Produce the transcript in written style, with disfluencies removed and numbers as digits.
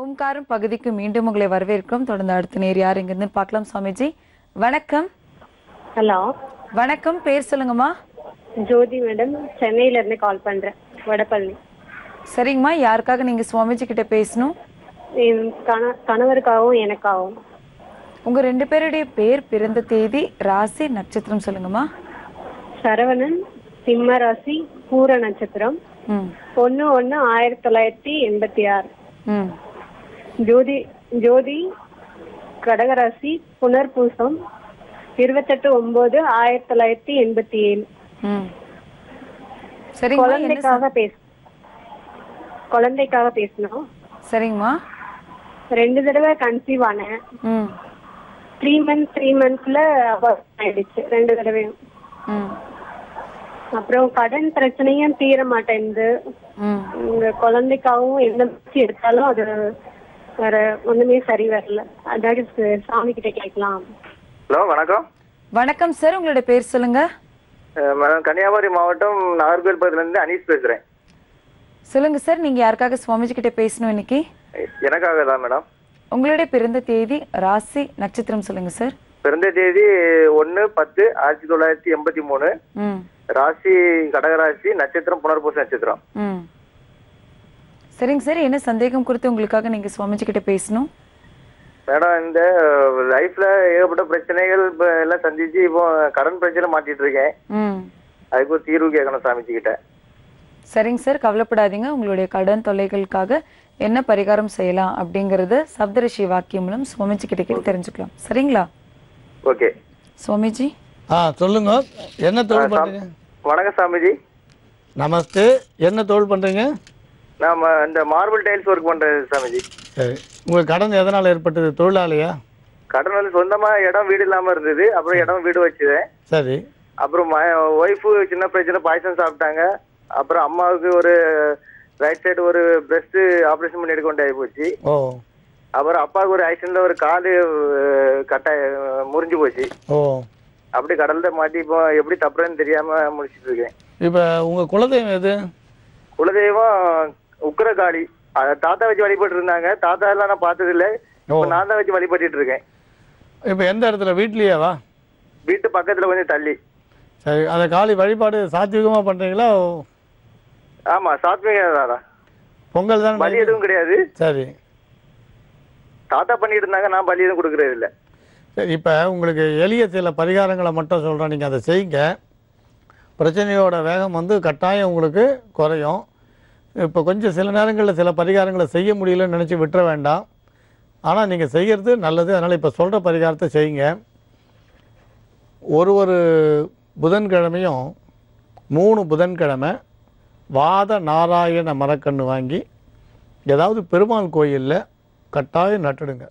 ஓம்காரம் பகுதிக்கு மீண்டும் உங்களை வரவேற்கிறோம். தொடர்ந்து அடுத்த நேர் யார் இங்கிருந்து பார்க்கலாம். சுவாமிஜி வணக்கம். ஹலோ வணக்கம், பேர் சொல்லுங்கம்மா. ஜோதி மேடம், சென்னையில இருந்து கால் பண்றேன், வடபழனி. சரிங்கம்மா, யாருக்காக நீங்க சுவாமிஜி கிட்ட பேசணும்? என் கணவருக்காகவும் எனக்காகவும். உங்க ரெண்டு பேருடைய பேர், பிறந்த தேதி, ராசி, நட்சத்திரம் சொல்லுங்கம்மா. சரவணன், சிம்ம ராசி, பூர நட்சத்திரம், 1/1/1986. ஜோதி ஜோதி கடகராசி, புனர்பூசம், 28/9/1987. குழந்தைக்காக பேசணும். சரிங்கம்மா. 2 தடவை கன்சீவ் ஆனேன். 3 மந்த்ஸ்ல ஆயிடுச்சு 2 தடவையும். அப்புறம் கடன் பிரச்சனையும் தீர மாட்டேங்குது. உங்க குழந்தைக்காகவும் எந்த முயற்சி எடுத்தாலும் அது வேற ஒண்ணுமே சரி வரல. அதாவது சாமி கிட்ட கேட்கலாம். ஹலோ, வணக்கம். வணக்கம் சார், உங்களுடைய பேர் சொல்லுங்க. மேடம், கன்னியாகுமரி மாவட்டம் நாகர்கோவில் பகுதியில இருந்து அனீஸ் பேசுறேன். சொல்லுங்க சார், நீங்க யாருக்காக சுவாமிஜி கிட்ட பேசணும் இன்னைக்கு? எனக்காக தான் மேடம். உங்களுடைய பிறந்த தேதி, ராசி, நட்சத்திரம் சொல்லுங்க சார். பிறந்த தேதி 1/10/1983. ராசி கடகராசி, நட்சத்திரம் புனர்பூச நட்சத்திரம். சரிங்க சார், என்ன சந்தேகம் குறித்து உங்களுக்காக நீங்க சுவாமிஜி கிட்ட பேசணும்? மேடம், இந்த லைஃப்ல ஏகப்பட்ட பிரச்சனைகள் எல்லாம் சந்திச்சு இப்போ கடன் பிரச்சனை மாட்டிட்டு இருக்கேன். அதுக்கு ஒரு தீர்வு கேட்கணும் சாமிஜி கிட்ட. சரிங்க சார், கவலைப்படாதீங்க. உங்களுடைய கடன் தொல்லைகளுக்காக என்ன பரிகாரம் செய்யலாம் அப்படிங்கறது சப்தரிஷி வாக்கியம் மூலம் சுவாமிஜி கிட்ட கேட்டு தெரிஞ்சுக்கலாம். சரிங்களா? ஓகே சுவாமிஜி. சொல்லுங்க, என்ன தொழில் பண்றீங்க? வணக்கம் சாமிஜி. நமஸ்தே. என்ன தொழில் பண்றீங்க? நாம இந்த மார்பிள் டைல்ஸ் ஒர்க் பண்றேன் சாமிஜி. சரி, உங்களுக்கு கடன் எதனால ஏற்பட்டது? தொழிலாளியா? கடன் வந்து சொந்தமா இடம் வீடு இல்லாம இருந்தது. அப்புறம் இடம் வீடு வச்சுதேன். சரி. அப்புறம் ஒய்ஃபு சின்ன பிரச்சனை, பாய்சன் சாப்பிட்டாங்க. அப்புறம் அம்மாவுக்கு ஒரு ரைட் சைடு ஒரு பிரஸ்ட் ஆப்ரேஷன் பண்ணி எடுக்க வேண்டிய ஆகி போச்சு. ஓ. அப்புறம் அப்பாவுக்கு ஒரு ஆக்சிடென்ட்ல ஒரு காலு முறிஞ்சு போச்சு. ஓ. அப்படி கடல்ல மாட்டி இப்போ எப்படி தப்புறேன்னு தெரியாம முடிச்சிட்டு இருக்கேன். இப்ப உங்க குலதெய்வம் எது? குலதெய்வம் உக்கிரகாளி. தாத்தா வச்சு வழிபட்டு இருந்தாங்க. தாத்தா எல்லாம் நான் பார்த்தது இல்லை. நான் தான் வச்சு வழிபட்டு இருக்கேன். இப்ப எந்த இடத்துல? வீட்லயேவா? வீட்டு பக்கத்துல கொஞ்சம் தள்ளி. சரி, அந்த காளி வழிபாடு சாத்விகமா பண்றீங்களா? ஆமா, சாத்விகா. பொங்கல் தான், பலி எதுவும் கிடையாது. சரி. தாத்தா பண்ணிட்டு இருந்தாங்க, நான் பலி எதுவும் கொடுக்கறது இல்லை. சரி, இப்போ உங்களுக்கு எளிய சில பரிகாரங்களை மட்டும் சொல்கிறேன், நீங்கள் அதை செய்யுங்க. பிரச்சனையோட வேகம் வந்து கட்டாயம் உங்களுக்கு குறையும். இப்போ கொஞ்சம் சில நேரங்களில் சில பரிகாரங்களை செய்ய முடியலன்னு நினச்சி விட்டுற வேண்டாம். ஆனால் நீங்கள் செய்கிறது நல்லது. அதனால் இப்போ சொல்கிற பரிகாரத்தை செய்யுங்க. ஒரு புதன்கிழமையும் 3 புதன்கிழமை வாத நாராயண மரக்கன்று வாங்கி ஏதாவது பெருமாள் கோயிலில் கட்டாயம் நட்டுடுங்க.